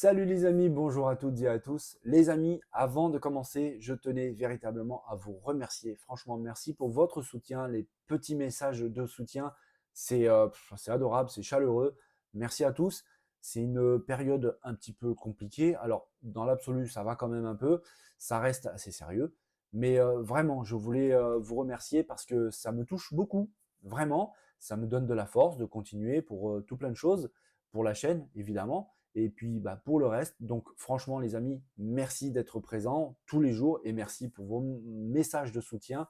Salut les amis, bonjour à toutes et à tous. Les amis, avant de commencer, je tenais véritablement à vous remercier. Franchement, merci pour votre soutien, les petits messages de soutien. C'est adorable, c'est chaleureux. Merci à tous. C'est une période un petit peu compliquée. Alors, dans l'absolu, ça va quand même un peu. Ça reste assez sérieux. Mais vraiment, je voulais vous remercier parce que ça me touche beaucoup. Vraiment, ça me donne de la force de continuer pour tout plein de choses. Pour la chaîne, évidemment. Et puis pour le reste, donc franchement les amis, merci d'être présents tous les jours et merci pour vos messages de soutien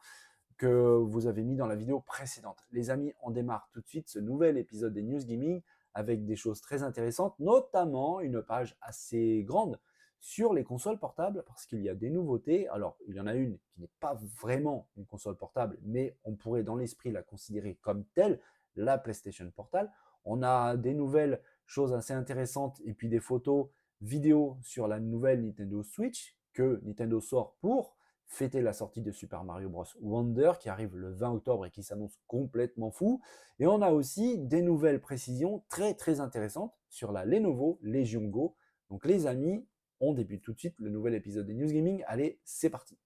que vous avez mis dans la vidéo précédente. Les amis, on démarre tout de suite ce nouvel épisode des News Gaming avec des choses très intéressantes, notamment une page assez grande sur les consoles portables parce qu'il y a des nouveautés. Alors, il y en a une qui n'est pas vraiment une console portable, mais on pourrait dans l'esprit la considérer comme telle, la PlayStation Portale. On a des nouvelles choses assez intéressantes et puis des photos, vidéos sur la nouvelle Nintendo Switch que Nintendo sort pour fêter la sortie de Super Mario Bros. Wonder qui arrive le 20 octobre et qui s'annonce complètement fou. Et on a aussi des nouvelles précisions très intéressantes sur la Lenovo Legion Go. Donc les amis, on débute tout de suite le nouvel épisode des News Gaming. Allez, c'est parti.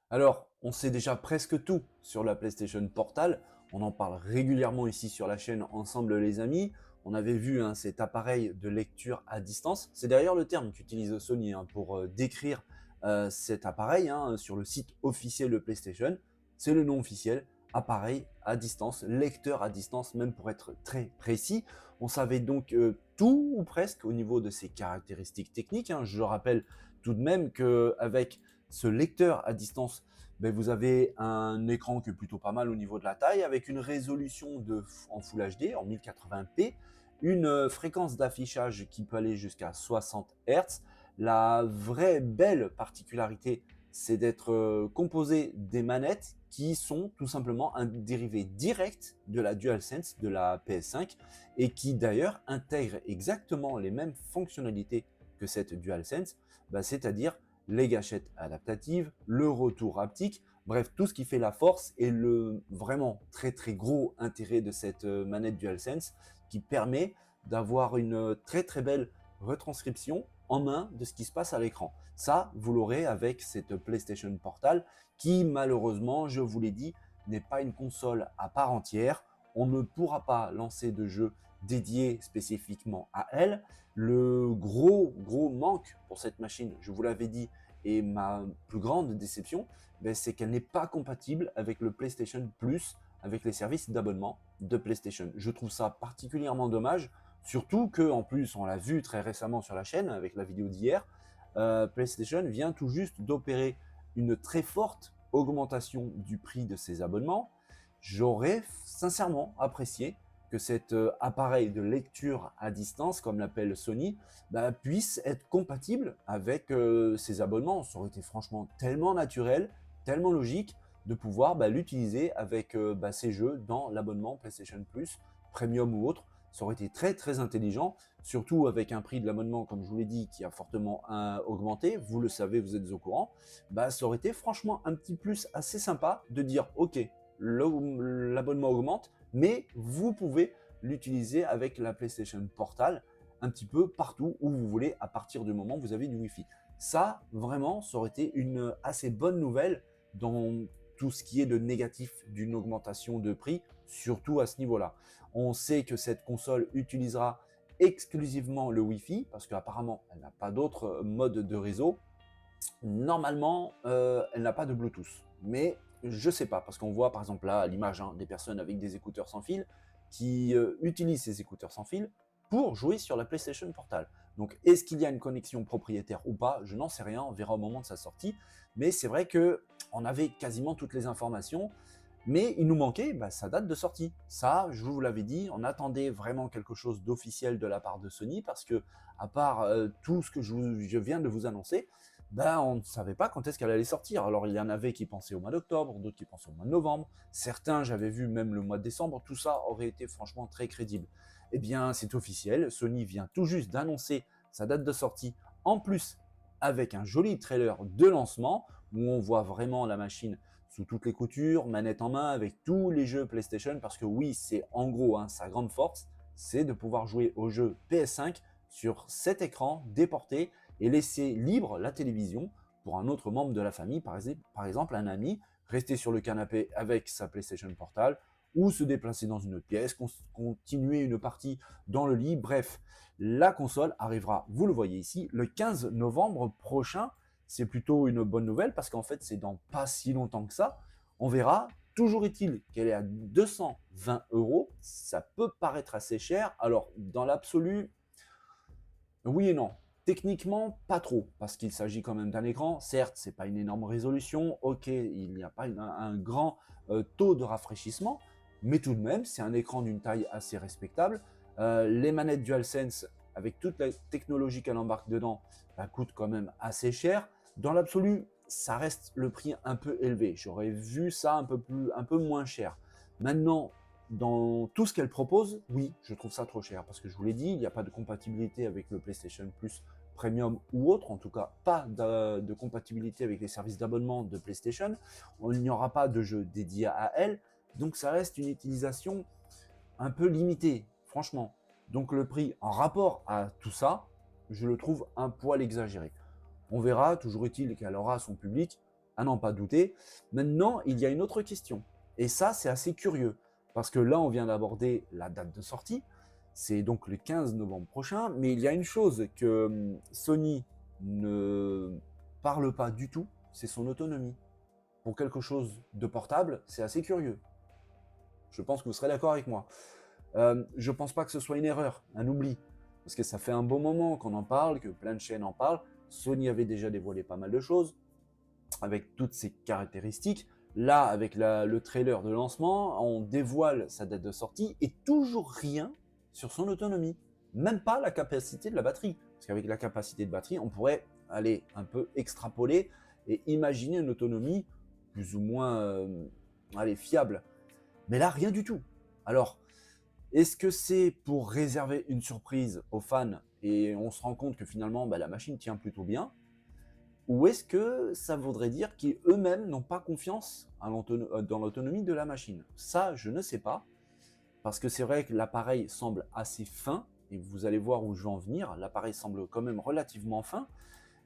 Alors, on sait déjà presque tout sur la PlayStation Portal. On en parle régulièrement ici sur la chaîne ensemble les amis. On avait vu cet appareil de lecture à distance. C'est d'ailleurs le terme qu'utilise Sony pour décrire cet appareil sur le site officiel de PlayStation. C'est le nom officiel, appareil à distance, lecteur à distance même pour être très précis. On savait donc tout ou presque au niveau de ses caractéristiques techniques. Je rappelle tout de même qu'avec ce lecteur à distance, vous avez un écran qui est plutôt pas mal au niveau de la taille, avec une résolution en Full HD, en 1080p, une fréquence d'affichage qui peut aller jusqu'à 60 Hz. La vraie belle particularité, c'est d'être composé des manettes qui sont tout simplement un dérivé direct de la DualSense de la PS5 et qui d'ailleurs intègre exactement les mêmes fonctionnalités que cette DualSense, c'est-à-dire les gâchettes adaptatives, le retour haptique, bref, tout ce qui fait la force et le vraiment très gros intérêt de cette manette DualSense qui permet d'avoir une très belle retranscription en main de ce qui se passe à l'écran. Ça, vous l'aurez avec cette PlayStation Portal qui, malheureusement, je vous l'ai dit, n'est pas une console à part entière. On ne pourra pas lancer de jeu dédié spécifiquement à elle. Le gros manque pour cette machine, je vous l'avais dit, et ma plus grande déception, c'est qu'elle n'est pas compatible avec le PlayStation Plus, avec les services d'abonnement de PlayStation. Je trouve ça particulièrement dommage, surtout que en plus, on l'a vu très récemment sur la chaîne avec la vidéo d'hier, PlayStation vient tout juste d'opérer une très forte augmentation du prix de ses abonnements. J'aurais sincèrement apprécié que cet appareil de lecture à distance, comme l'appelle Sony, puisse être compatible avec ces abonnements. Ça aurait été franchement tellement naturel, tellement logique de pouvoir l'utiliser avec ces jeux dans l'abonnement PlayStation Plus, Premium ou autre. Ça aurait été très intelligent, surtout avec un prix de l'abonnement, comme je vous l'ai dit, qui a fortement augmenté. Vous le savez, vous êtes au courant. Ça aurait été franchement un petit plus assez sympa de dire, ok, l'abonnement augmente, mais vous pouvez l'utiliser avec la PlayStation Portal un petit peu partout où vous voulez à partir du moment où vous avez du Wi-Fi. Ça, vraiment, ça aurait été une assez bonne nouvelle dans tout ce qui est de négatif d'une augmentation de prix, surtout à ce niveau-là. On sait que cette console utilisera exclusivement le Wi-Fi, parce qu'apparemment, elle n'a pas d'autre mode de réseau. Normalement, elle n'a pas de Bluetooth, mais je sais pas, parce qu'on voit par exemple là à l'image des personnes avec des écouteurs sans fil qui utilisent ces écouteurs sans fil pour jouer sur la PlayStation Portal. Donc est-ce qu'il y a une connexion propriétaire ou pas? Je n'en sais rien, on verra au moment de sa sortie, mais c'est vrai que on avait quasiment toutes les informations, mais il nous manquait sa date de sortie. Ça, je vous l'avais dit, on attendait vraiment quelque chose d'officiel de la part de Sony, parce que à part tout ce que je viens de vous annoncer, on ne savait pas quand est-ce qu'elle allait sortir. Alors il y en avait qui pensaient au mois d'octobre, d'autres qui pensaient au mois de novembre, certains j'avais vu même le mois de décembre, tout ça aurait été franchement très crédible. Eh bien c'est officiel, Sony vient tout juste d'annoncer sa date de sortie, en plus avec un joli trailer de lancement. où on voit vraiment la machine sous toutes les coutures, manette en main, avec tous les jeux PlayStation, parce que oui, c'est en gros hein, sa grande force, c'est de pouvoir jouer aux jeux PS5 sur cet écran déporté et laisser libre la télévision pour un autre membre de la famille, par exemple un ami, rester sur le canapé avec sa PlayStation Portale ou se déplacer dans une autre pièce, continuer une partie dans le lit. Bref, la console arrivera, vous le voyez ici, le 15 novembre prochain. C'est plutôt une bonne nouvelle parce qu'en fait, c'est dans pas si longtemps que ça. On verra. Toujours est-il qu'elle est à 220 euros. Ça peut paraître assez cher. Alors, dans l'absolu, oui et non. Techniquement, pas trop, parce qu'il s'agit quand même d'un écran. Certes, c'est pas une énorme résolution. Ok, il n'y a pas un grand taux de rafraîchissement, mais tout de même, c'est un écran d'une taille assez respectable. Les manettes DualSense, avec toute la technologie qu'elle embarque dedans, bah, coûtent quand même assez cher. Dans l'absolu, ça reste le prix un peu élevé. J'aurais vu ça un peu moins cher. Maintenant, dans tout ce qu'elle propose, oui, je trouve ça trop cher. Parce que je vous l'ai dit, il n'y a pas de compatibilité avec le PlayStation Plus Premium ou autre. En tout cas, pas de compatibilité avec les services d'abonnement de PlayStation. Il n'y aura pas de jeu dédié à elle. Donc ça reste une utilisation un peu limitée, franchement. Donc le prix en rapport à tout ça, je le trouve un poil exagéré. On verra, toujours est-il qu'elle aura son public, à n'en pas douter. Maintenant, il y a une autre question. Et ça, c'est assez curieux. Parce que là, on vient d'aborder la date de sortie. C'est donc le 15 novembre prochain. Mais il y a une chose que Sony ne parle pas du tout, c'est son autonomie. Pour quelque chose de portable, c'est assez curieux. Je pense que vous serez d'accord avec moi. Je ne pense pas que ce soit une erreur, un oubli. Parce que ça fait un bon moment qu'on en parle, que plein de chaînes en parlent. Sony avait déjà dévoilé pas mal de choses avec toutes ses caractéristiques. Là, avec le trailer de lancement, on dévoile sa date de sortie et toujours rien sur son autonomie. Même pas la capacité de la batterie. Parce qu'avec la capacité de batterie, on pourrait aller un peu extrapoler et imaginer une autonomie plus ou moins fiable. Mais là, rien du tout. Alors, est-ce que c'est pour réserver une surprise aux fans et on se rend compte que finalement bah, la machine tient plutôt bien? Ou est-ce que ça voudrait dire qu'eux-mêmes n'ont pas confiance dans l'autonomie de la machine? Ça, je ne sais pas, parce que c'est vrai que l'appareil semble assez fin, et vous allez voir où je veux en venir, l'appareil semble quand même relativement fin.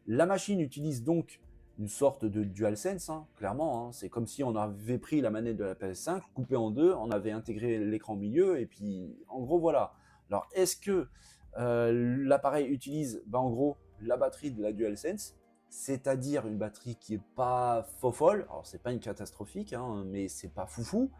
La machine utilise donc une sorte de DualSense, hein, clairement. Hein. C'est comme si on avait pris la manette de la PS5, coupé en deux, on avait intégré l'écran au milieu, et puis en gros voilà. Alors est-ce que l'appareil utilise en gros la batterie de la DualSense, c'est-à-dire une batterie qui est pas folle, alors c'est pas une catastrophique, hein, mais c'est pas foufou.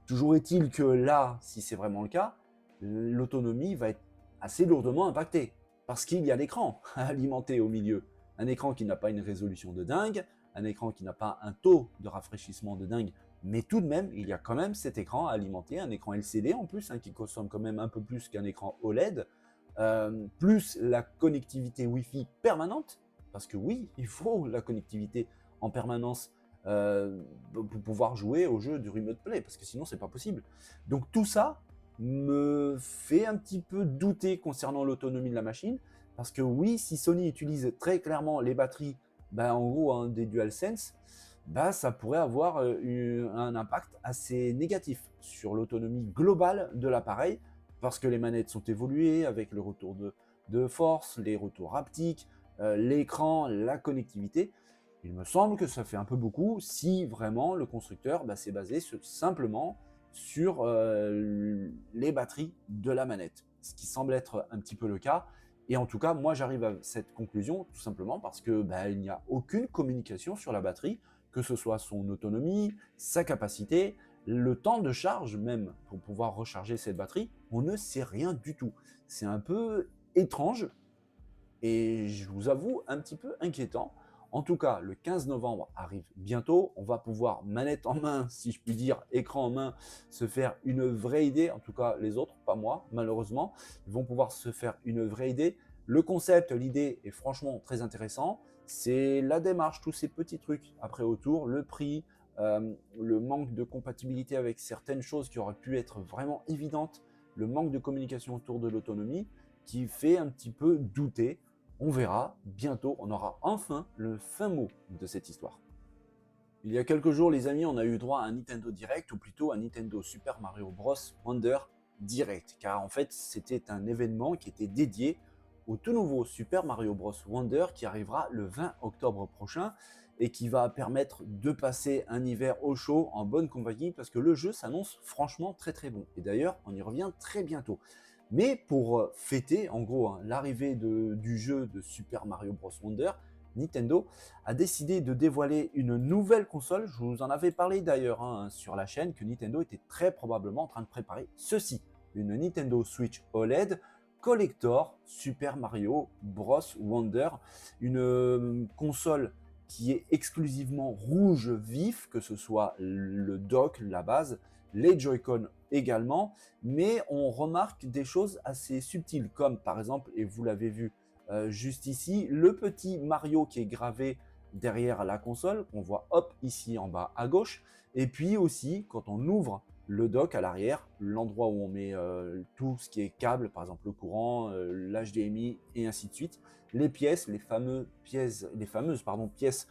Toujours est-il que là, si c'est vraiment le cas, l'autonomie va être assez lourdement impactée, parce qu'il y a l'écran à alimenter au milieu. Un écran qui n'a pas une résolution de dingue, un écran qui n'a pas un taux de rafraîchissement de dingue, mais tout de même, il y a quand même cet écran à alimenter, un écran LCD en plus, hein, qui consomme quand même un peu plus qu'un écran OLED, plus la connectivité Wi-Fi permanente, parce que oui, il faut la connectivité en permanence pour pouvoir jouer au jeu du Remote Play, parce que sinon c'est pas possible. Donc tout ça me fait un petit peu douter concernant l'autonomie de la machine, parce que oui, si Sony utilise très clairement les batteries, en gros hein, des DualSense, ça pourrait avoir un impact assez négatif sur l'autonomie globale de l'appareil, parce que les manettes sont évoluées avec le retour de force, les retours haptiques, l'écran, la connectivité. Il me semble que ça fait un peu beaucoup si vraiment le constructeur s'est basé simplement sur les batteries de la manette, ce qui semble être un petit peu le cas. Et en tout cas, moi j'arrive à cette conclusion tout simplement parce que il n'y a aucune communication sur la batterie, que ce soit son autonomie, sa capacité, le temps de charge même pour pouvoir recharger cette batterie, on ne sait rien du tout. C'est un peu étrange et je vous avoue un petit peu inquiétant. En tout cas, le 15 novembre arrive bientôt. On va pouvoir, manette en main, si je puis dire, écran en main, se faire une vraie idée. En tout cas, les autres, pas moi, malheureusement, ils vont pouvoir se faire une vraie idée. Le concept, l'idée est franchement très intéressant. C'est la démarche, tous ces petits trucs après autour, le prix, le manque de compatibilité avec certaines choses qui auraient pu être vraiment évidentes, le manque de communication autour de l'autonomie qui fait un petit peu douter. On verra, bientôt, on aura enfin le fin mot de cette histoire. Il y a quelques jours, les amis, on a eu droit à un Nintendo Direct, ou plutôt un Nintendo Super Mario Bros. Wonder Direct, car en fait, c'était un événement qui était dédié au tout nouveau Super Mario Bros. Wonder qui arrivera le 20 octobre prochain et qui va permettre de passer un hiver au chaud en bonne compagnie parce que le jeu s'annonce franchement très très bon. Et d'ailleurs, on y revient très bientôt. Mais pour fêter en gros hein, l'arrivée du jeu de Super Mario Bros. Wonder, Nintendo a décidé de dévoiler une nouvelle console. Je vous en avais parlé d'ailleurs hein, sur la chaîne que Nintendo était très probablement en train de préparer ceci, une Nintendo Switch OLED Collector Super Mario Bros. Wonder, une console qui est exclusivement rouge vif, que ce soit le dock, la base, les Joy-Con également, mais on remarque des choses assez subtiles, comme par exemple, et vous l'avez vu juste ici, le petit Mario qui est gravé derrière la console, qu'on voit hop ici en bas à gauche, et puis aussi quand on ouvre le dock à l'arrière, l'endroit où on met tout ce qui est câble, par exemple le courant, l'HDMI et ainsi de suite, les pièces, les fameuses pièces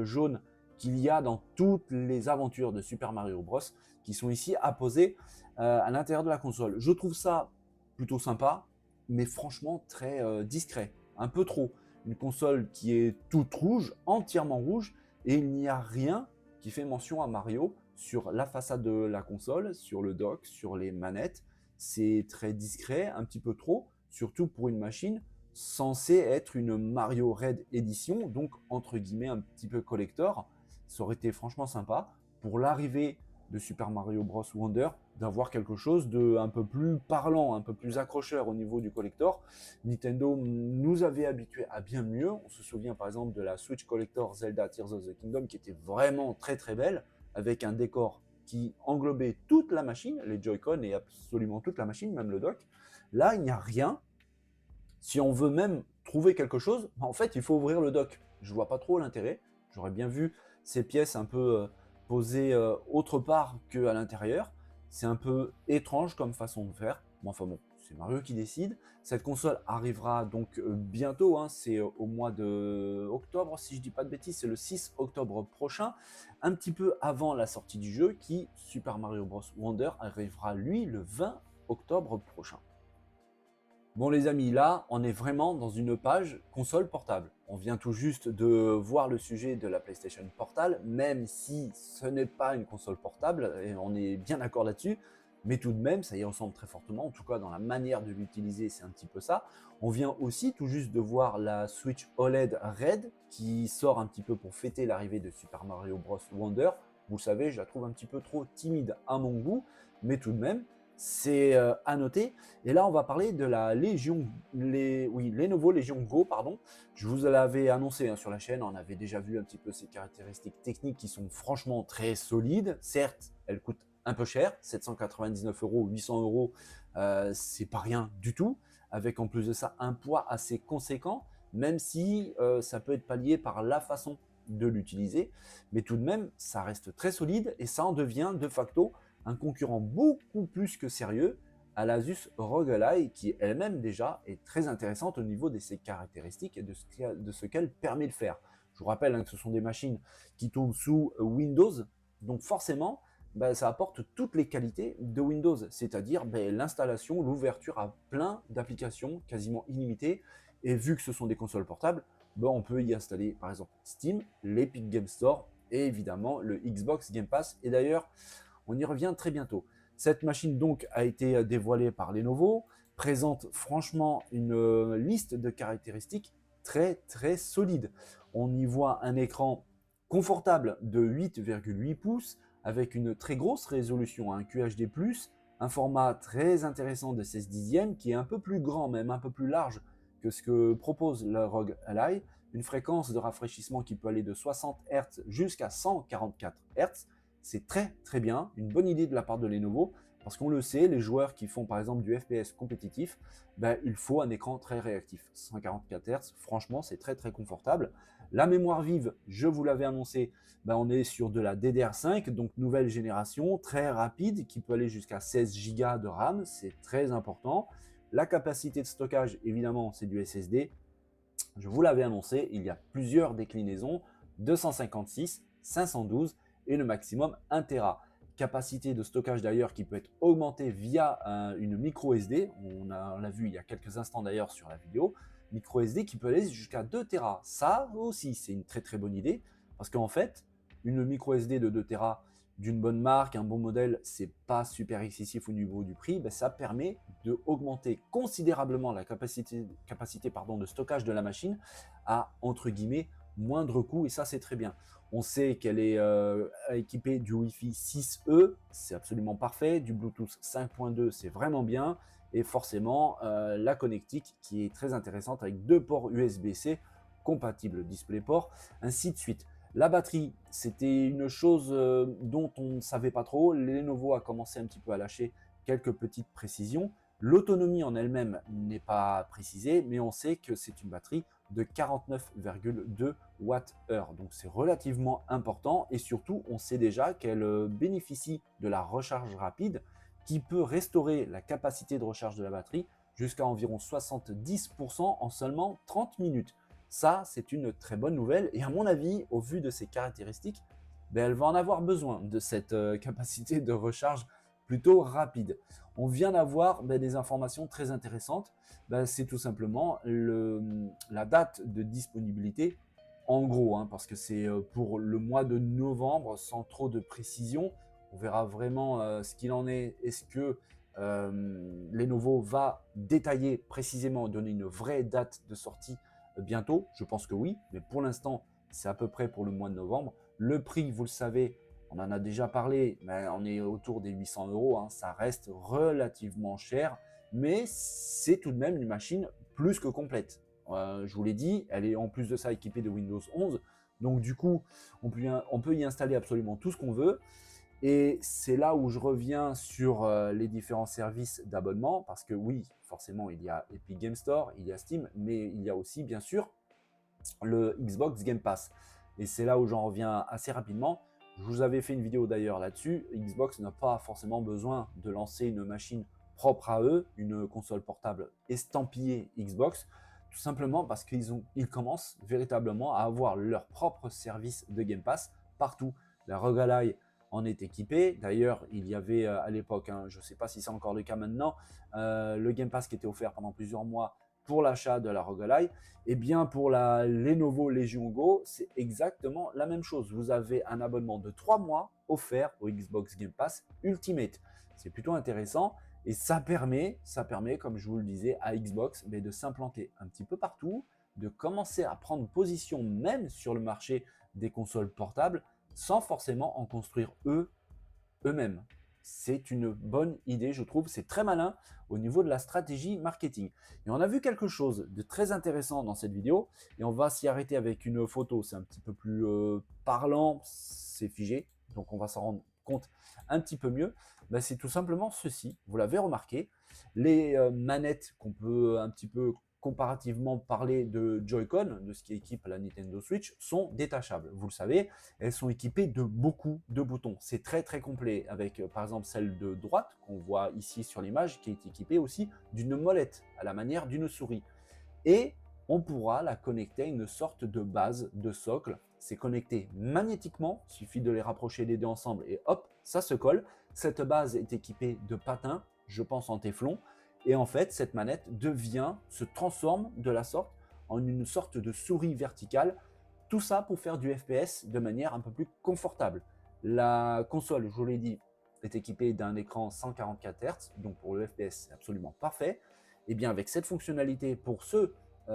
jaunes qu'il y a dans toutes les aventures de Super Mario Bros. Qui sont ici apposées à l'intérieur de la console. Je trouve ça plutôt sympa, mais franchement très discret, un peu trop. Une console qui est toute rouge, entièrement rouge, et il n'y a rien qui fait mention à Mario sur la façade de la console, sur le dock, sur les manettes. C'est très discret, un petit peu trop, surtout pour une machine censée être une Mario Red Edition, donc entre guillemets un petit peu collector. Ça aurait été franchement sympa pour l'arrivée de Super Mario Bros. Wonder d'avoir quelque chose de un peu plus parlant, un peu plus accrocheur au niveau du collector. Nintendo nous avait habitués à bien mieux. On se souvient par exemple de la Switch Collector Zelda Tears of the Kingdom qui était vraiment très très belle, avec un décor qui englobait toute la machine, les Joy-Con et absolument toute la machine, même le dock. Là, il n'y a rien. Si on veut même trouver quelque chose, en fait, il faut ouvrir le dock. Je vois pas trop l'intérêt. J'aurais bien vu ces pièces un peu posées autre part qu'à l'intérieur. C'est un peu étrange comme façon de faire. Mais enfin bon, c'est Mario qui décide. Cette console arrivera donc bientôt. Hein, c'est au mois de octobre, si je dis pas de bêtises. C'est le 6 octobre prochain. Un petit peu avant la sortie du jeu, qui, Super Mario Bros. Wonder, arrivera lui le 20 octobre prochain. Bon les amis, là, on est vraiment dans une page console portable. On vient tout juste de voir le sujet de la PlayStation Portal, même si ce n'est pas une console portable, et on est bien d'accord là-dessus, mais tout de même, ça y ressemble très fortement, en tout cas dans la manière de l'utiliser, c'est un petit peu ça. On vient aussi tout juste de voir la Switch OLED Red, qui sort un petit peu pour fêter l'arrivée de Super Mario Bros. Wonder. Vous le savez, je la trouve un petit peu trop timide à mon goût, mais tout de même, c'est à noter. Et là, on va parler de la Lenovo Legion Go, pardon. Je vous l'avais annoncé hein, sur la chaîne, on avait déjà vu un petit peu ses caractéristiques techniques qui sont franchement très solides. Certes, elle coûte un peu cher, 799 euros, 800 euros, c'est pas rien du tout. Avec en plus de ça un poids assez conséquent, même si ça peut être pallié par la façon de l'utiliser. Mais tout de même, ça reste très solide et ça en devient de facto un concurrent beaucoup plus que sérieux à l'Asus ROG Ally, qui elle-même déjà est très intéressante au niveau de ses caractéristiques et de ce qu'elle permet de faire. Je vous rappelle hein, que ce sont des machines qui tournent sous Windows, donc forcément, ça apporte toutes les qualités de Windows, c'est-à-dire l'installation, l'ouverture à plein d'applications quasiment illimitées, et vu que ce sont des consoles portables, on peut y installer par exemple Steam, l'Epic Game Store, et évidemment le Xbox Game Pass, et d'ailleurs, on y revient très bientôt. Cette machine donc a été dévoilée par Lenovo, présente franchement une liste de caractéristiques très très solide. On y voit un écran confortable de 8,8 pouces avec une très grosse résolution, un QHD+, un format très intéressant de 16 dixièmes qui est un peu plus grand, même un peu plus large que ce que propose le ROG Ally, une fréquence de rafraîchissement qui peut aller de 60 Hz jusqu'à 144 Hz. C'est très très bien, une bonne idée de la part de Lenovo, parce qu'on le sait, les joueurs qui font par exemple du FPS compétitif, il faut un écran très réactif. 144 Hz, franchement, c'est très très confortable. La mémoire vive, je vous l'avais annoncé, on est sur de la DDR5, donc nouvelle génération, très rapide, qui peut aller jusqu'à 16 Go de RAM, c'est très important. La capacité de stockage, évidemment, c'est du SSD. Je vous l'avais annoncé, il y a plusieurs déclinaisons, 256, 512 et le maximum 1 Tera. Capacité de stockage d'ailleurs qui peut être augmentée via une micro SD. On l'a vu il y a quelques instants d'ailleurs sur la vidéo. Micro SD qui peut aller jusqu'à 2 Tera. Ça aussi, c'est une très très bonne idée parce qu'en fait, une micro SD de 2 Tera d'une bonne marque, un bon modèle, c'est pas super excessif au niveau du prix, ben ça permet d'augmenter considérablement la capacité de stockage de la machine à, entre guillemets, moindre coût, et ça c'est très bien. On sait qu'elle est équipée du Wi-Fi 6E, c'est absolument parfait, du Bluetooth 5.2, c'est vraiment bien, et forcément la connectique qui est très intéressante avec 2 ports USB-C compatibles DisplayPort, ainsi de suite. La batterie, c'était une chose dont on ne savait pas trop. Lenovo a commencé un petit peu à lâcher quelques petites précisions. L'autonomie en elle-même n'est pas précisée, mais on sait que c'est une batterie de 49,2 Wh. Donc c'est relativement important et surtout, on sait déjà qu'elle bénéficie de la recharge rapide qui peut restaurer la capacité de recharge de la batterie jusqu'à environ 70% en seulement 30 minutes. Ça, c'est une très bonne nouvelle et à mon avis, au vu de ses caractéristiques, ben, elle va en avoir besoin de cette capacité de recharge plutôt rapide. On vient d'avoir des informations très intéressantes. Ben, c'est tout simplement la date de disponibilité, en gros, hein, parce que c'est pour le mois de novembre, sans trop de précision. On verra vraiment ce qu'il en est. Est-ce que Lenovo va détailler précisément, donner une vraie date de sortie bientôt? Je pense que oui, mais pour l'instant, c'est à peu près pour le mois de novembre. Le prix, vous le savez, on en a déjà parlé, mais on est autour des 800 €, hein, ça reste relativement cher, mais c'est tout de même une machine plus que complète. Je vous l'ai dit, elle est en plus de ça équipée de Windows 11, donc du coup, on peut y installer absolument tout ce qu'on veut. Et c'est là où je reviens sur les différents services d'abonnement, parce que oui, forcément, il y a Epic Game Store, il y a Steam, mais il y a aussi, bien sûr, le Xbox Game Pass. Et c'est là où j'en reviens assez rapidement. Je vous avais fait une vidéo d'ailleurs là-dessus. Xbox n'a pas forcément besoin de lancer une machine propre à eux, une console portable estampillée Xbox, tout simplement parce qu'ils commencent véritablement à avoir leur propre service de Game Pass partout. La ROG Ally en est équipée. D'ailleurs, il y avait à l'époque, hein, je ne sais pas si c'est encore le cas maintenant, le Game Pass qui était offert pendant plusieurs mois pour l'achat de la ROG Ally. Et bien pour la Lenovo Legion Go, c'est exactement la même chose. Vous avez un abonnement de 3 mois offert au Xbox Game Pass Ultimate. C'est plutôt intéressant et ça permet, comme je vous le disais, à Xbox de s'implanter un petit peu partout, de commencer à prendre position même sur le marché des consoles portables sans forcément en construire eux-mêmes. C'est une bonne idée, je trouve. C'est très malin au niveau de la stratégie marketing. Et on a vu quelque chose de très intéressant dans cette vidéo. Et on va s'y arrêter avec une photo. C'est un petit peu plus parlant. C'est figé. Donc on va s'en rendre compte un petit peu mieux. Ben, c'est tout simplement ceci. Vous l'avez remarqué. Les manettes qu'on peut un petit peu comparativement parler de Joy-Con, de ce qui équipe la Nintendo Switch, sont détachables. Vous le savez, elles sont équipées de beaucoup de boutons. C'est très très complet avec par exemple celle de droite qu'on voit ici sur l'image qui est équipée aussi d'une molette à la manière d'une souris. Et on pourra la connecter à une sorte de base, de socle. C'est connecté magnétiquement, il suffit de les rapprocher les deux ensemble et hop, ça se colle. Cette base est équipée de patins, je pense en téflon. Et en fait, cette manette se transforme de la sorte en une sorte de souris verticale. Tout ça pour faire du FPS de manière un peu plus confortable. La console, je vous l'ai dit, est équipée d'un écran 144 Hz, donc pour le FPS, c'est absolument parfait. Et bien avec cette fonctionnalité, pour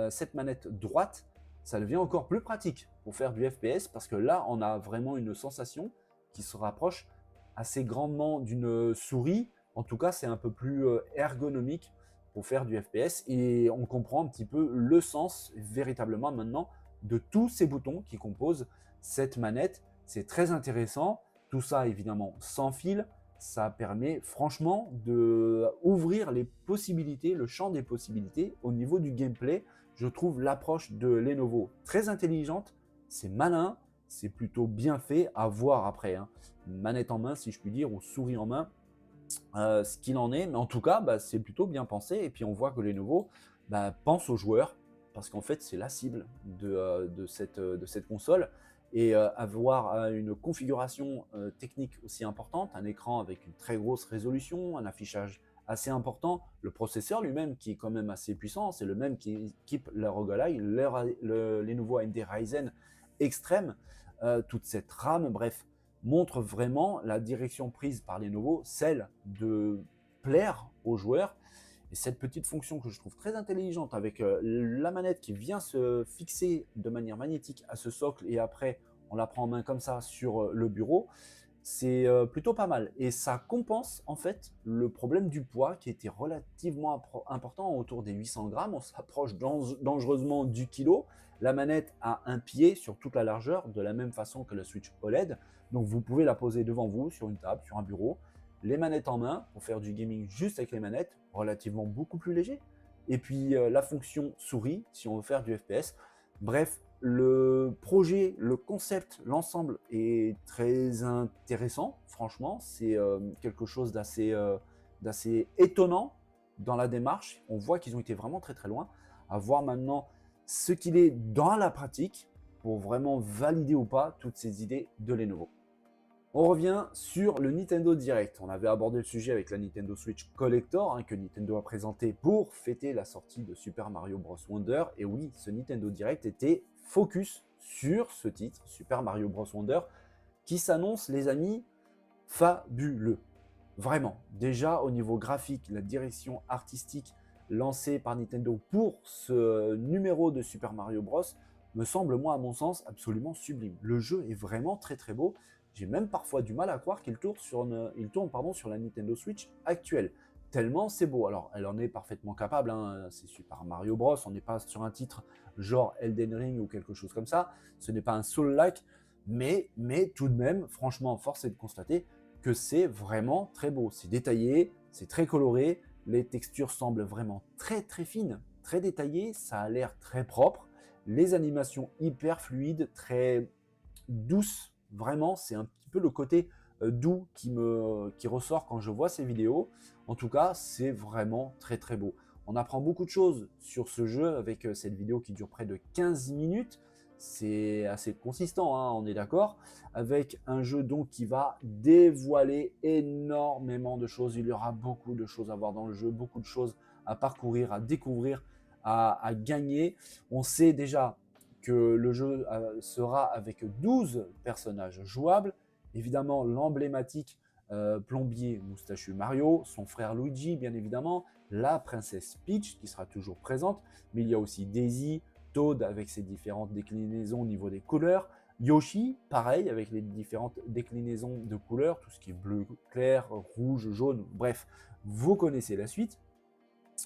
cette manette droite, ça devient encore plus pratique pour faire du FPS parce que là, on a vraiment une sensation qui se rapproche assez grandement d'une souris. En tout cas, c'est un peu plus ergonomique pour faire du FPS et on comprend un petit peu le sens véritablement maintenant de tous ces boutons qui composent cette manette. C'est très intéressant. Tout ça évidemment sans fil. Ça permet franchement d'ouvrir les possibilités, le champ des possibilités au niveau du gameplay. Je trouve l'approche de Lenovo très intelligente. C'est malin, c'est plutôt bien fait à voir après, hein. Manette en main si je puis dire ou souris en main. Ce qu'il en est, mais en tout cas, c'est plutôt bien pensé. Et puis on voit que Lenovo pense aux joueurs, parce qu'en fait c'est la cible de cette console. et avoir une configuration technique aussi importante, un écran avec une très grosse résolution, un affichage assez important, le processeur lui-même qui est quand même assez puissant, c'est le même qui équipe le ROG Ally, les nouveaux AMD Ryzen extrêmes, toute cette RAM, bref, montre vraiment la direction prise par Lenovo, celle de plaire aux joueurs. Et cette petite fonction que je trouve très intelligente avec la manette qui vient se fixer de manière magnétique à ce socle et après on la prend en main comme ça sur le bureau, c'est plutôt pas mal. Et ça compense en fait le problème du poids qui était relativement important, autour des 800 grammes. On s'approche dangereusement du kilo. La manette a un pied sur toute la largeur, de la même façon que le Switch OLED. Donc vous pouvez la poser devant vous sur une table, sur un bureau, les manettes en main pour faire du gaming juste avec les manettes, relativement beaucoup plus léger. Et puis la fonction souris si on veut faire du FPS. Bref, le projet, le concept, l'ensemble est très intéressant. Franchement, c'est quelque chose d'assez étonnant dans la démarche. On voit qu'ils ont été vraiment très très loin. À voir maintenant ce qu'il est dans la pratique pour vraiment valider ou pas toutes ces idées de Lenovo. On revient sur le Nintendo Direct. On avait abordé le sujet avec la Nintendo Switch Collector que Nintendo a présenté pour fêter la sortie de Super Mario Bros. Wonder. Et oui, ce Nintendo Direct était focus sur ce titre, Super Mario Bros. Wonder, qui s'annonce, les amis, fabuleux. Vraiment. Déjà, au niveau graphique, la direction artistique lancée par Nintendo pour ce numéro de Super Mario Bros. Me semble, moi, à mon sens, absolument sublime. Le jeu est vraiment très très beau. J'ai même parfois du mal à croire qu'il tourne sur la Nintendo Switch actuelle. Tellement c'est beau. Alors, elle en est parfaitement capable. C'est Super Mario Bros. On n'est pas sur un titre genre Elden Ring ou quelque chose comme ça. Ce n'est pas un Soul-like. Mais tout de même, franchement, force est de constater que c'est vraiment très beau. C'est détaillé, c'est très coloré. Les textures semblent vraiment très très fines, très détaillées. Ça a l'air très propre. Les animations hyper fluides, très douces. Vraiment, c'est un petit peu le côté doux qui ressort quand je vois ces vidéos. En tout cas, c'est vraiment très très beau. On apprend beaucoup de choses sur ce jeu avec cette vidéo qui dure près de 15 minutes. C'est assez consistant, on est d'accord, avec un jeu donc qui va dévoiler énormément de choses. Il y aura beaucoup de choses à voir dans le jeu, beaucoup de choses à parcourir, à découvrir, à gagner. On sait déjà que le jeu sera avec 12 personnages jouables. Évidemment, l'emblématique plombier moustachu Mario, son frère Luigi, bien évidemment, la princesse Peach qui sera toujours présente, mais il y a aussi Daisy, Toad avec ses différentes déclinaisons au niveau des couleurs, Yoshi, pareil, avec les différentes déclinaisons de couleurs, tout ce qui est bleu clair, rouge, jaune, bref, vous connaissez la suite.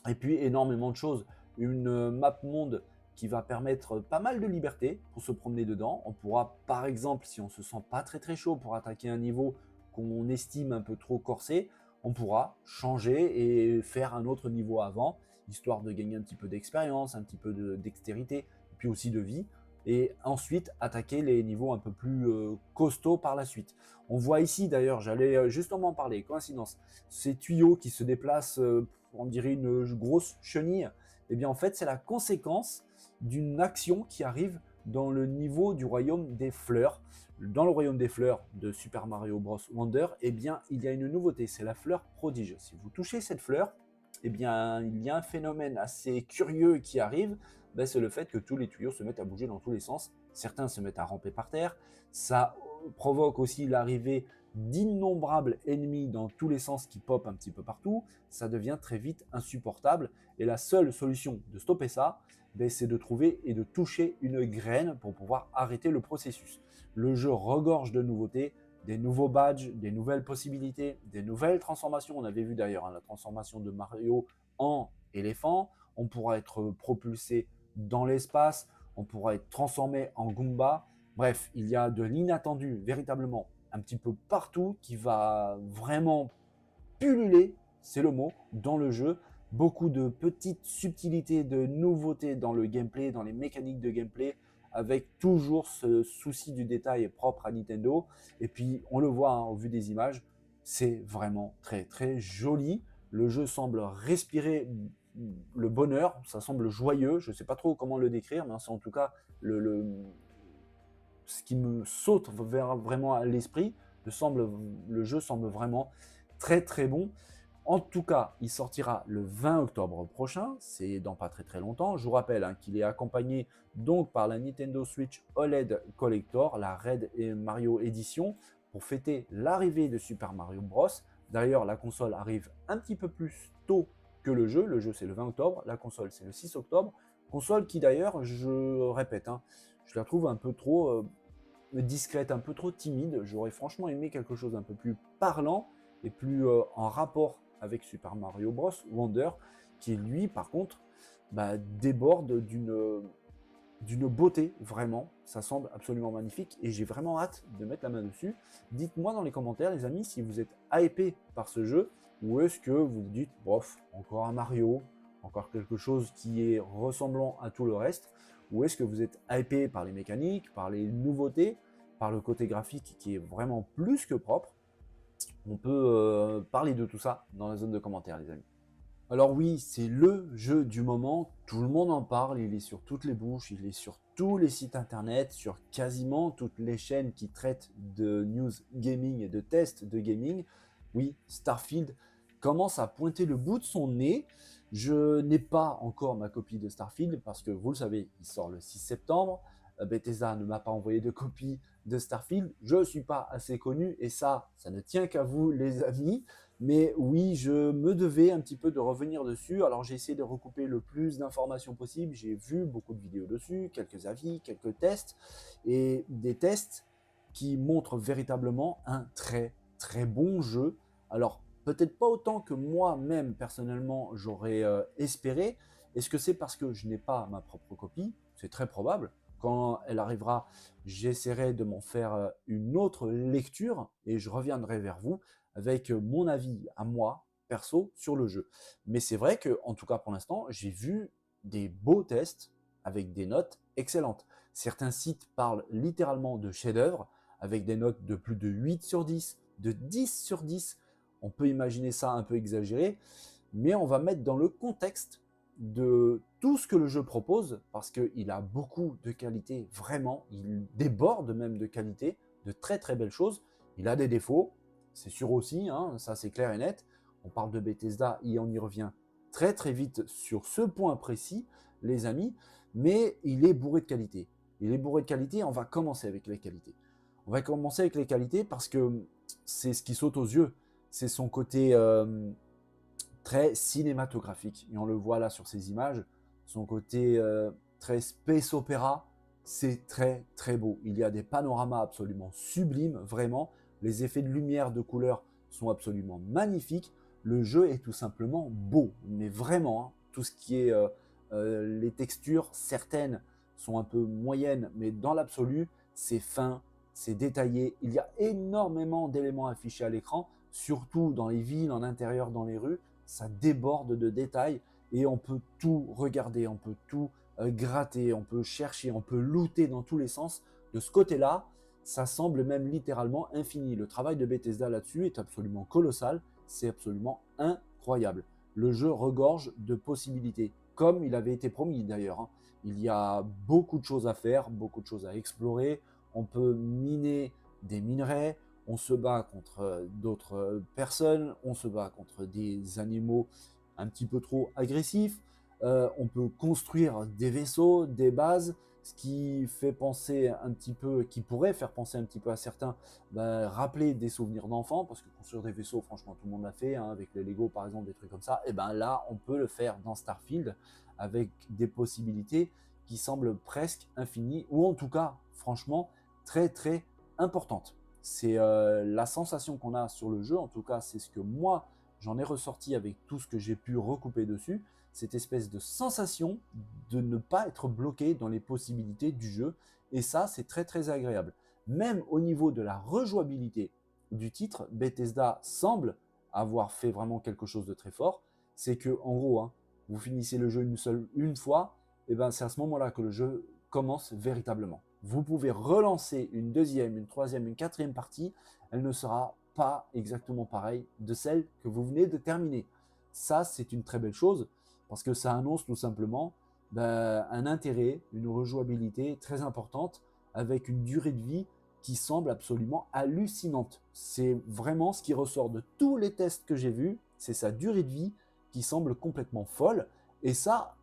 Et puis énormément de choses, une map monde qui va permettre pas mal de liberté pour se promener dedans. On pourra par exemple, si on se sent pas très très chaud pour attaquer un niveau qu'on estime un peu trop corsé, on pourra changer et faire un autre niveau avant, histoire de gagner un petit peu d'expérience, un petit peu de dextérité, et puis aussi de vie, et ensuite attaquer les niveaux un peu plus costauds par la suite. On voit ici d'ailleurs, j'allais justement en parler, coïncidence, ces tuyaux qui se déplacent, on dirait une grosse chenille, et bien en fait c'est la conséquence d'une action qui arrive dans le niveau du royaume des fleurs. Dans le royaume des fleurs de Super Mario Bros. Wonder, eh bien, il y a une nouveauté, c'est la fleur prodige. Si vous touchez cette fleur, eh bien, il y a un phénomène assez curieux qui arrive, ben, c'est le fait que tous les tuyaux se mettent à bouger dans tous les sens. Certains se mettent à ramper par terre. Ça provoque aussi l'arrivée d'innombrables ennemis dans tous les sens qui popent un petit peu partout. Ça devient très vite insupportable. Et la seule solution de stopper ça, ben, c'est de trouver et de toucher une graine pour pouvoir arrêter le processus. Le jeu regorge de nouveautés, des nouveaux badges, des nouvelles possibilités, des nouvelles transformations. On avait vu d'ailleurs la transformation de Mario en éléphant. On pourra être propulsé dans l'espace, on pourra être transformé en Goomba. Bref, il y a de l'inattendu véritablement un petit peu partout qui va vraiment pulluler, c'est le mot, dans le jeu. Beaucoup de petites subtilités, de nouveautés dans le gameplay, dans les mécaniques de gameplay, avec toujours ce souci du détail propre à Nintendo. Et puis, on le voit au vu des images, c'est vraiment très très joli. Le jeu semble respirer le bonheur, ça semble joyeux. Je ne sais pas trop comment le décrire, mais c'est en tout cas ce qui me saute vraiment à l'esprit, le jeu semble vraiment très très bon. En tout cas, il sortira le 20 octobre prochain, c'est dans pas très très longtemps. Je vous rappelle hein, qu'il est accompagné donc par la Nintendo Switch OLED Collector, la Red et Mario Edition, pour fêter l'arrivée de Super Mario Bros. D'ailleurs, la console arrive un petit peu plus tôt que le jeu. Le jeu, c'est le 20 octobre, la console, c'est le 6 octobre. Console qui d'ailleurs, je répète, hein, je la trouve un peu trop discrète, un peu trop timide. J'aurais franchement aimé quelque chose d'un peu plus parlant et plus en rapport avec Super Mario Bros. Wonder, qui lui, par contre, déborde d'une beauté, vraiment. Ça semble absolument magnifique et j'ai vraiment hâte de mettre la main dessus. Dites-moi dans les commentaires, les amis, si vous êtes hypé par ce jeu ou est-ce que vous vous dites, bof, encore un Mario, encore quelque chose qui est ressemblant à tout le reste, ou est-ce que vous êtes hypé par les mécaniques, par les nouveautés, par le côté graphique qui est vraiment plus que propre. On peut parler de tout ça dans la zone de commentaires, les amis. Alors oui, c'est le jeu du moment, tout le monde en parle, il est sur toutes les bouches, il est sur tous les sites internet, sur quasiment toutes les chaînes qui traitent de news gaming et de tests de gaming. Oui, Starfield commence à pointer le bout de son nez. Je n'ai pas encore ma copie de Starfield parce que vous le savez, il sort le 6 septembre. Bethesda ne m'a pas envoyé de copie de Starfield. Je ne suis pas assez connu et ça ne tient qu'à vous les amis. Mais oui, je me devais un petit peu de revenir dessus. Alors j'ai essayé de recouper le plus d'informations possible. J'ai vu beaucoup de vidéos dessus, quelques avis, quelques tests. Et des tests qui montrent véritablement un très très bon jeu. Alors peut-être pas autant que moi-même personnellement j'aurais espéré. Est-ce que c'est parce que je n'ai pas ma propre copie? C'est très probable. Quand elle arrivera, j'essaierai de m'en faire une autre lecture et je reviendrai vers vous avec mon avis à moi, perso, sur le jeu. Mais c'est vrai que, en tout cas pour l'instant, j'ai vu des beaux tests avec des notes excellentes. Certains sites parlent littéralement de chef-d'œuvre avec des notes de plus de 8 sur 10, de 10 sur 10. On peut imaginer ça un peu exagéré, mais on va mettre dans le contexte de tout ce que le jeu propose, parce qu'il a beaucoup de qualités, vraiment, il déborde même de qualité, de très très belles choses. Il a des défauts, c'est sûr aussi, hein, ça c'est clair et net. On parle de Bethesda et on y revient très très vite sur ce point précis, les amis, mais il est bourré de qualité. Il est bourré de qualité, on va commencer avec les qualités. On va commencer avec les qualités parce que c'est ce qui saute aux yeux. C'est son côté très cinématographique. Et on le voit là sur ces images. Son côté très space opéra, c'est très très beau. Il y a des panoramas absolument sublimes, vraiment. Les effets de lumière, de couleur sont absolument magnifiques. Le jeu est tout simplement beau, mais vraiment. Hein, tout ce qui est les textures, certaines sont un peu moyennes, mais dans l'absolu, c'est fin, c'est détaillé. Il y a énormément d'éléments affichés à l'écran, surtout dans les villes, en intérieur, dans les rues. Ça déborde de détails et on peut tout regarder, on peut tout gratter, on peut chercher, on peut looter dans tous les sens. De ce côté-là, ça semble même littéralement infini. Le travail de Bethesda là-dessus est absolument colossal, c'est absolument incroyable. Le jeu regorge de possibilités, comme il avait été promis d'ailleurs. Hein. Il y a beaucoup de choses à faire, beaucoup de choses à explorer. On peut miner des minerais, on se bat contre d'autres personnes, on se bat contre des animaux un petit peu trop agressifs, on peut construire des vaisseaux, des bases, ce qui fait penser un petit peu, qui pourrait faire penser un petit peu à certains, rappeler des souvenirs d'enfants, parce que construire des vaisseaux, franchement, tout le monde l'a fait, hein, avec les Lego par exemple, des trucs comme ça, et ben là, on peut le faire dans Starfield, avec des possibilités qui semblent presque infinies, ou en tout cas, franchement, très très importantes. C'est la sensation qu'on a sur le jeu, en tout cas c'est ce que moi j'en ai ressorti avec tout ce que j'ai pu recouper dessus, cette espèce de sensation de ne pas être bloqué dans les possibilités du jeu, et ça c'est très très agréable. Même au niveau de la rejouabilité du titre, Bethesda semble avoir fait vraiment quelque chose de très fort, c'est que en gros, hein, vous finissez le jeu une fois, et ben c'est à ce moment-là que le jeu commence véritablement. Vous pouvez relancer une deuxième, une troisième, une quatrième partie, elle ne sera pas exactement pareille de celle que vous venez de terminer. Ça, c'est une très belle chose parce que ça annonce tout simplement un intérêt, une rejouabilité très importante avec une durée de vie qui semble absolument hallucinante. C'est vraiment ce qui ressort de tous les tests que j'ai vus, c'est sa durée de vie qui semble complètement folle. Et ça,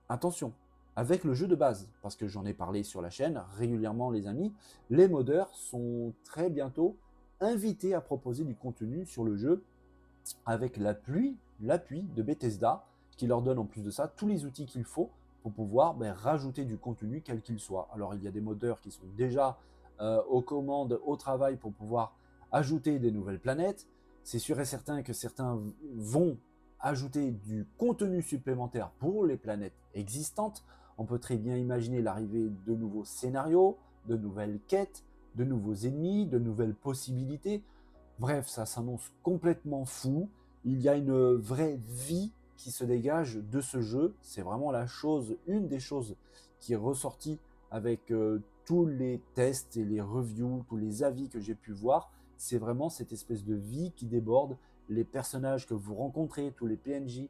attention, avec le jeu de base, parce que j'en ai parlé sur la chaîne régulièrement les amis, les modeurs sont très bientôt invités à proposer du contenu sur le jeu avec l'appui de Bethesda qui leur donne en plus de ça tous les outils qu'il faut pour pouvoir rajouter du contenu quel qu'il soit. Alors il y a des modeurs qui sont déjà aux commandes, au travail pour pouvoir ajouter des nouvelles planètes. C'est sûr et certain que certains vont ajouter du contenu supplémentaire pour les planètes existantes. On peut très bien imaginer l'arrivée de nouveaux scénarios, de nouvelles quêtes, de nouveaux ennemis, de nouvelles possibilités. Bref, ça s'annonce complètement fou. Il y a une vraie vie qui se dégage de ce jeu. C'est vraiment une des choses qui est ressortie avec tous les tests et les reviews, tous les avis que j'ai pu voir. C'est vraiment cette espèce de vie qui déborde. Les personnages que vous rencontrez, tous les PNJ,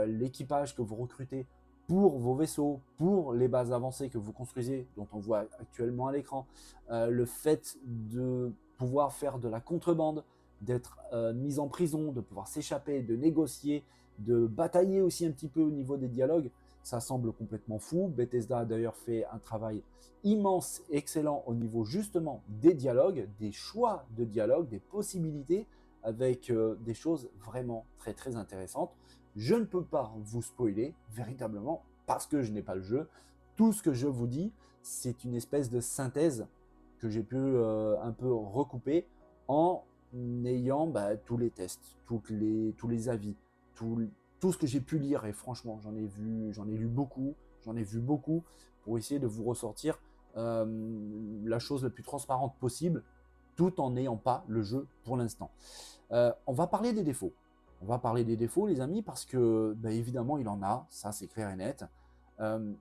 l'équipage que vous recrutez pour vos vaisseaux, pour les bases avancées que vous construisez, dont on voit actuellement à l'écran, le fait de pouvoir faire de la contrebande, d'être mis en prison, de pouvoir s'échapper, de négocier, de batailler aussi un petit peu au niveau des dialogues, ça semble complètement fou. Bethesda a d'ailleurs fait un travail immense, excellent au niveau justement des dialogues, des choix de dialogue, des possibilités, avec des choses vraiment très très intéressantes. Je ne peux pas vous spoiler véritablement parce que je n'ai pas le jeu. Tout ce que je vous dis, c'est une espèce de synthèse que j'ai pu un peu recouper en ayant tous les tests, tous les avis, tout ce que j'ai pu lire. Et franchement, j'en ai lu beaucoup, j'en ai vu beaucoup pour essayer de vous ressortir la chose la plus transparente possible, tout en n'ayant pas le jeu pour l'instant. On va parler des défauts. On va parler des défauts, les amis, parce que évidemment, il en a, ça c'est clair et net.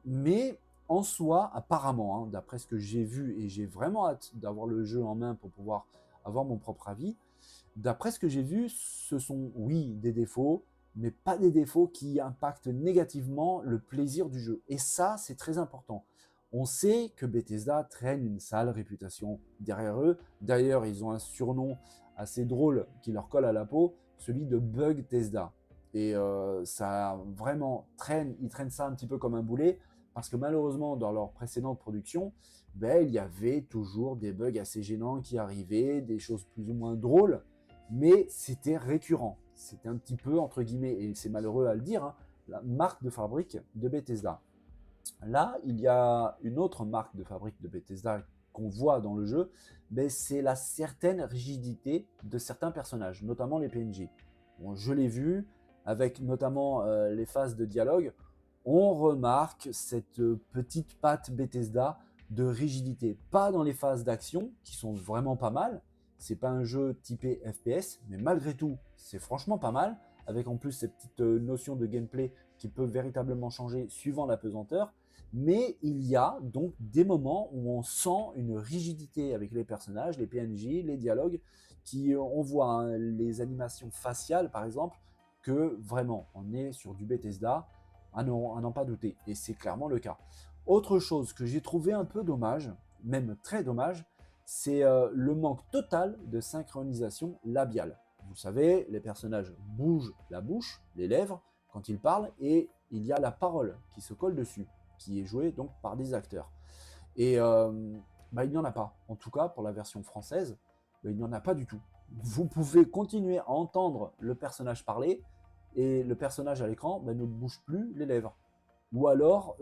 Mais en soi, apparemment, hein, d'après ce que j'ai vu, et j'ai vraiment hâte d'avoir le jeu en main pour pouvoir avoir mon propre avis, d'après ce que j'ai vu, ce sont, oui, des défauts, mais pas des défauts qui impactent négativement le plaisir du jeu. Et ça, c'est très important. On sait que Bethesda traîne une sale réputation derrière eux. D'ailleurs, ils ont un surnom assez drôle qui leur colle à la peau, celui de Bug Tesda. Et ça vraiment ils traînent ça un petit peu comme un boulet, parce que malheureusement, dans leur précédente production, il y avait toujours des bugs assez gênants qui arrivaient, des choses plus ou moins drôles, mais c'était récurrent. C'était un petit peu, entre guillemets, et c'est malheureux à le dire, hein, la marque de fabrique de Bethesda. Là, il y a une autre marque de fabrique de Bethesda qu'on voit dans le jeu, c'est la certaine rigidité de certains personnages, notamment les PNJ. Bon, je l'ai vu, avec notamment les phases de dialogue, on remarque cette petite patte Bethesda de rigidité. Pas dans les phases d'action, qui sont vraiment pas mal, c'est pas un jeu typé FPS, mais malgré tout, c'est franchement pas mal, avec en plus cette petite notion de gameplay qui peut véritablement changer suivant la pesanteur. Mais il y a donc des moments où on sent une rigidité avec les personnages, les PNJ, les dialogues, on voit hein, les animations faciales par exemple, que vraiment on est sur du Bethesda, à n'en pas douter, et c'est clairement le cas. Autre chose que j'ai trouvé un peu dommage, même très dommage, c'est le manque total de synchronisation labiale. Vous savez, les personnages bougent la bouche, les lèvres, quand ils parlent, et il y a la parole qui se colle dessus, qui est jouée donc par des acteurs. Et il n'y en a pas. En tout cas, pour la version française, il n'y en a pas du tout. Vous pouvez continuer à entendre le personnage parler, et le personnage à l'écran ne bouge plus les lèvres. Ou alors,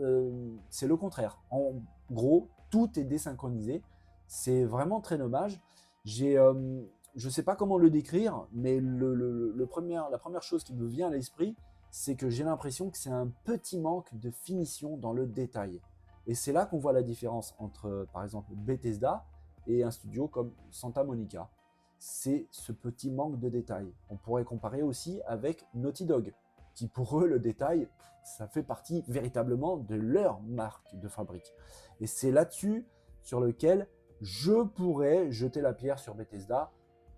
c'est le contraire. En gros, tout est désynchronisé. C'est vraiment très dommage. Je ne sais pas comment le décrire, mais la première chose qui me vient à l'esprit, c'est que j'ai l'impression que c'est un petit manque de finition dans le détail. Et c'est là qu'on voit la différence entre, par exemple, Bethesda et un studio comme Santa Monica. C'est ce petit manque de détail. On pourrait comparer aussi avec Naughty Dog, qui pour eux, le détail, ça fait partie véritablement de leur marque de fabrique. Et c'est là-dessus sur lequel je pourrais jeter la pierre sur Bethesda.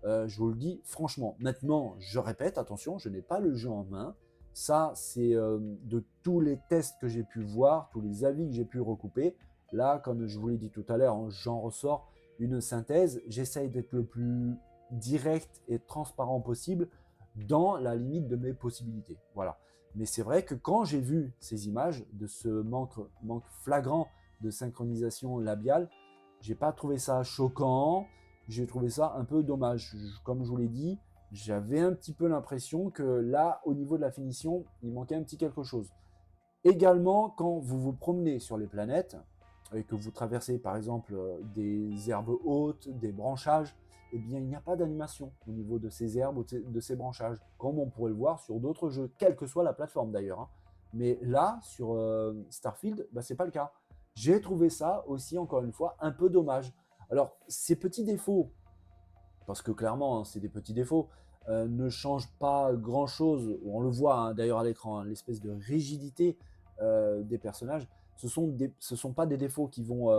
Je vous le dis franchement. Maintenant, je répète, attention, je n'ai pas le jeu en main. Ça, c'est de tous les tests que j'ai pu voir, tous les avis que j'ai pu recouper. Là, comme je vous l'ai dit tout à l'heure, hein, j'en ressors une synthèse. J'essaye d'être le plus direct et transparent possible dans la limite de mes possibilités. Voilà. Mais c'est vrai que quand j'ai vu ces images de ce manque flagrant de synchronisation labiale, j'ai pas trouvé ça choquant, j'ai trouvé ça un peu dommage. Comme je vous l'ai dit, j'avais un petit peu l'impression que là, au niveau de la finition, il manquait un petit quelque chose. Également, quand vous vous promenez sur les planètes et que vous traversez par exemple des herbes hautes, des branchages, eh bien, il n'y a pas d'animation au niveau de ces herbes ou de ces branchages, comme on pourrait le voir sur d'autres jeux, quelle que soit la plateforme d'ailleurs, hein. Mais là, sur Starfield, bah, ce n'est pas le cas. J'ai trouvé ça aussi, encore une fois, un peu dommage. Alors, ces petits défauts, parce que clairement, hein, c'est des petits défauts, ne changent pas grand-chose. On le voit hein, d'ailleurs à l'écran, hein, l'espèce de rigidité des personnages. Ce sont pas des défauts qui vont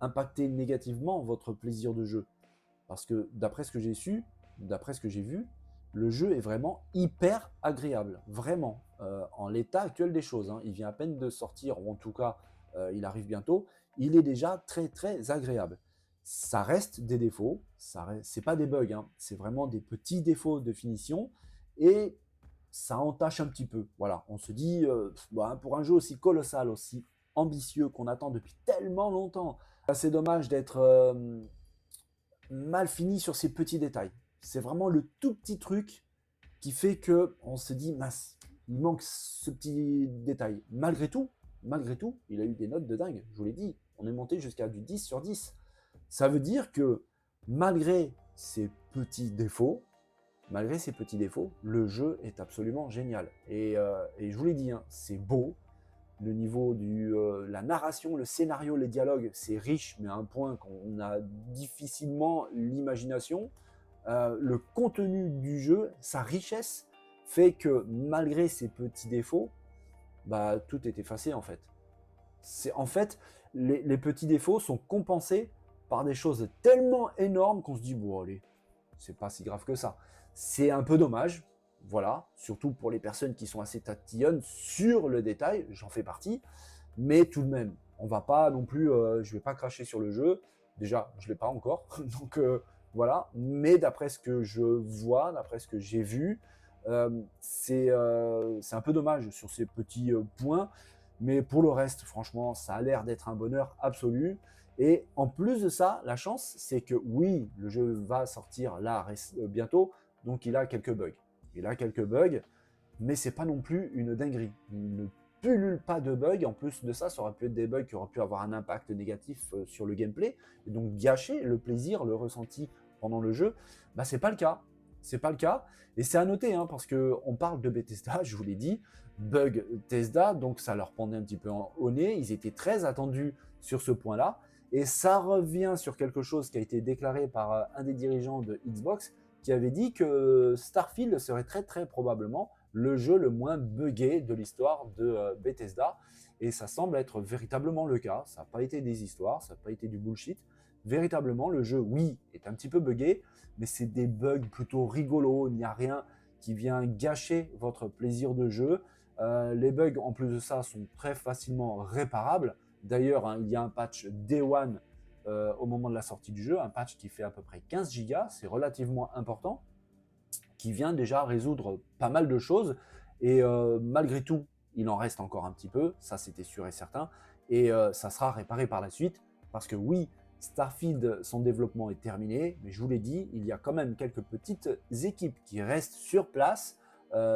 impacter négativement votre plaisir de jeu. Parce que d'après ce que j'ai su, d'après ce que j'ai vu, le jeu est vraiment hyper agréable. Vraiment. En l'état actuel des choses, hein. Il vient à peine de sortir, ou en tout cas, il arrive bientôt. Il est déjà très très agréable. Ça reste des défauts, c'est pas des bugs, hein. C'est vraiment des petits défauts de finition et ça entache un petit peu. Voilà, on se dit, bah, pour un jeu aussi colossal, aussi ambitieux qu'on attend depuis tellement longtemps, c'est dommage d'être mal fini sur ces petits détails. C'est vraiment le tout petit truc qui fait que on se dit, mince, il manque ce petit détail. Malgré tout, il a eu des notes de dingue. Je vous l'ai dit, on est monté jusqu'à du 10 sur 10. Ça veut dire que malgré ces petits défauts, le jeu est absolument génial. Et je vous l'ai dit, hein, c'est beau. Le niveau de la narration, le scénario, les dialogues, c'est riche, mais à un point qu'on a difficilement l'imagination. Le contenu du jeu, sa richesse, fait que malgré ces petits défauts, bah, tout est effacé en fait. En fait, les petits défauts sont compensés par des choses tellement énormes qu'on se dit, bon allez, c'est pas si grave que ça. C'est un peu dommage, voilà, surtout pour les personnes qui sont assez tatillonnes sur le détail, j'en fais partie, mais tout de même, on va pas non plus, je vais pas cracher sur le jeu, déjà, je l'ai pas encore, donc voilà, mais d'après ce que je vois, d'après ce que j'ai vu, c'est un peu dommage sur ces petits points, mais pour le reste, franchement, ça a l'air d'être un bonheur absolu. Et en plus de ça, la chance, c'est que oui, le jeu va sortir là bientôt, donc il a quelques bugs. Il a quelques bugs, mais c'est pas non plus une dinguerie. Il ne pullule pas de bugs. En plus de ça, ça aurait pu être des bugs qui auraient pu avoir un impact négatif sur le gameplay, et donc gâcher le plaisir, le ressenti pendant le jeu. Bah, c'est pas le cas. C'est pas le cas. Et c'est à noter, hein, parce qu'on parle de Bethesda, je vous l'ai dit, bug Bethesda, donc ça leur pendait un petit peu au nez. Ils étaient très attendus sur ce point-là. Et ça revient sur quelque chose qui a été déclaré par un des dirigeants de Xbox, qui avait dit que Starfield serait très très probablement le jeu le moins buggé de l'histoire de Bethesda. Et ça semble être véritablement le cas. Ça n'a pas été des histoires, ça n'a pas été du bullshit. Véritablement, le jeu, oui, est un petit peu buggé, mais c'est des bugs plutôt rigolos. Il n'y a rien qui vient gâcher votre plaisir de jeu. Les bugs, en plus de ça, sont très facilement réparables. D'ailleurs, hein, il y a un patch Day One au moment de la sortie du jeu, un patch qui fait à peu près 15 gigas, c'est relativement important, qui vient déjà résoudre pas mal de choses. Et malgré tout, il en reste encore un petit peu, ça c'était sûr et certain, et ça sera réparé par la suite, parce que oui, Starfield, son développement est terminé, mais je vous l'ai dit, il y a quand même quelques petites équipes qui restent sur place,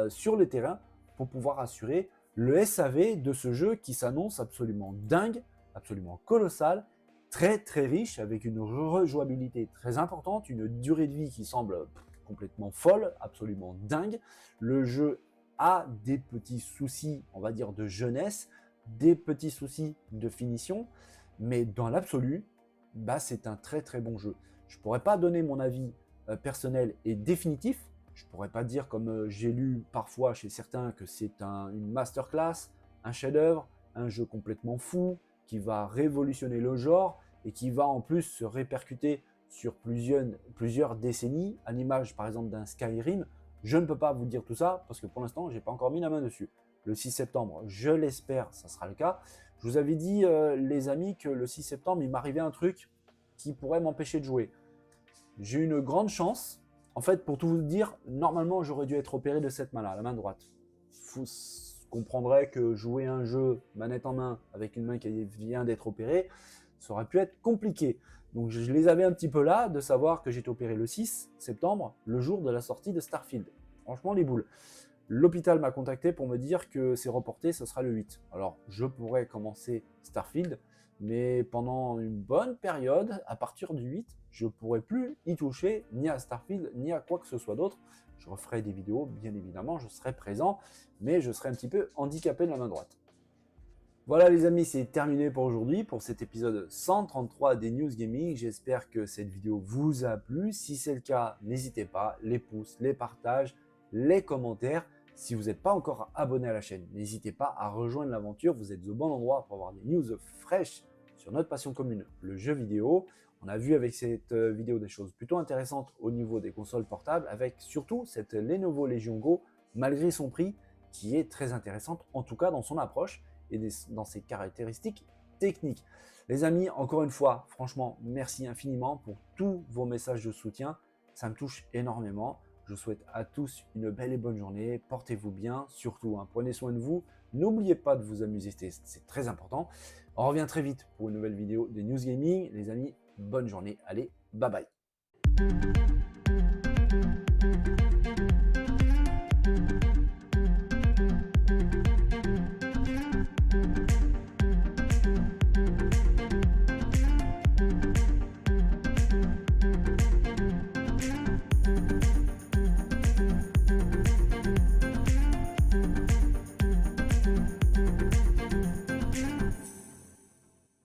sur le terrain, pour pouvoir assurer le SAV de ce jeu qui s'annonce absolument dingue, absolument colossal, très très riche, avec une rejouabilité très importante, une durée de vie qui semble complètement folle, absolument dingue. Le jeu a des petits soucis, on va dire, de jeunesse, des petits soucis de finition, mais dans l'absolu, bah, c'est un très très bon jeu. Je ne pourrais pas donner mon avis personnel et définitif. Je ne pourrais pas dire, comme j'ai lu parfois chez certains, que c'est une masterclass, un chef-d'œuvre, un jeu complètement fou, qui va révolutionner le genre et qui va en plus se répercuter sur plusieurs décennies, à l'image par exemple d'un Skyrim. Je ne peux pas vous dire tout ça parce que pour l'instant, je n'ai pas encore mis la main dessus. Le 6 septembre, je l'espère, ça sera le cas. Je vous avais dit, les amis, que le 6 septembre, il m'arrivait un truc qui pourrait m'empêcher de jouer. J'ai eu une grande chance. En fait, pour tout vous dire, normalement, j'aurais dû être opéré de cette main-là, la main droite. Vous comprendrez que jouer un jeu manette en main avec une main qui vient d'être opérée, ça aurait pu être compliqué. Donc je les avais un petit peu là de savoir que j'étais opéré le 6 septembre, le jour de la sortie de Starfield. Franchement, les boules. L'hôpital m'a contacté pour me dire que c'est reporté, ce sera le 8. Alors, je pourrais commencer Starfield, mais pendant une bonne période, à partir du 8, je ne pourrai plus y toucher, ni à Starfield, ni à quoi que ce soit d'autre. Je referai des vidéos, bien évidemment, je serai présent, mais je serai un petit peu handicapé de la main droite. Voilà les amis, c'est terminé pour aujourd'hui, pour cet épisode 133 des News Gaming. J'espère que cette vidéo vous a plu. Si c'est le cas, n'hésitez pas, les pouces, les partages, les commentaires. Si vous n'êtes pas encore abonné à la chaîne, n'hésitez pas à rejoindre l'aventure. Vous êtes au bon endroit pour avoir des news fraîches sur notre passion commune, le jeu vidéo. On a vu avec cette vidéo des choses plutôt intéressantes au niveau des consoles portables, avec surtout cette Lenovo Legion Go, malgré son prix, qui est très intéressante, en tout cas dans son approche et dans ses caractéristiques techniques. Les amis, encore une fois, franchement, merci infiniment pour tous vos messages de soutien. Ça me touche énormément. Je vous souhaite à tous une belle et bonne journée. Portez-vous bien, surtout, hein, prenez soin de vous. N'oubliez pas de vous amuser, c'est très important. On revient très vite pour une nouvelle vidéo des News Gaming. Les amis, bonne journée. Allez, bye bye.